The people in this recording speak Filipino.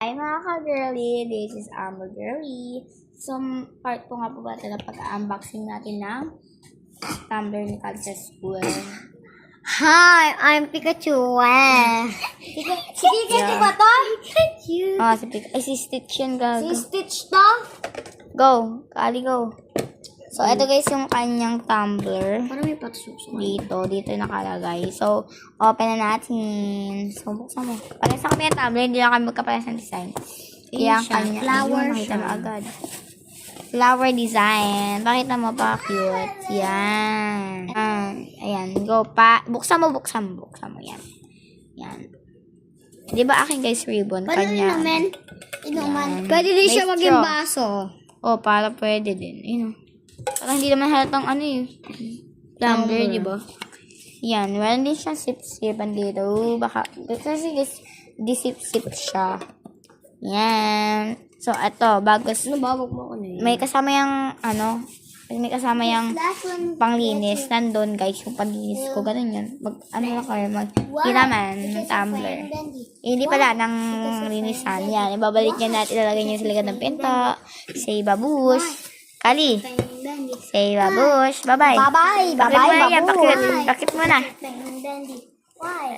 Hi mga ka-girly, this is Amber Girly. So, part ko nga po ba ito na pag-unboxing natin ng tumbler ni Cal sa school. Hi, I'm Pikachu. Si Pikachu ba to? Pikachu. Si Pikachu. Ay, si Stitch yun, gago. Si Stitch to? Go! Kali, go! So, ito guys yung kanyang tumbler. Parang may patusok. Dito nakalagay. So, open na natin. So, buksan mo. Parang sa kami yung tumbler, hindi lang kami magkapalas ng design. Kaya ang kanya, flower ayun, makita mo siya. agad. Flower design. Pakita mo pa, cute. Yan. Ayan, go pa. Buksan mo. Yan. Yan. Di ba akin guys, ribbon? Paano Kanya. inuman? Yan. Pwede din siya May maging straw. baso. Oh, para pwede din. Ayun. Parang hindi naman halatang ano eh. Tumbler, di ba? Yan. Meron din siyang sip-sipan dito. Baka, kasi guys, di-sip-sip siya. Yan. So, ito, bagos. Ano ba? Wag mo ko na yun. May kasama yung, may kasama yung panglinis. Nandun, guys, yung panglinis ko. Ganun yun. Ano lang kayo, hinaman ng tumbler. Hindi pala, ng linisan. Yan, ibabalik niya natin, ilalagay niya sa likod ng pinto. Say babush. Kali. Say babush. Bye-bye. Bye-bye. Bakit mo na yan? Bye-bye. Bakit mo na? Why?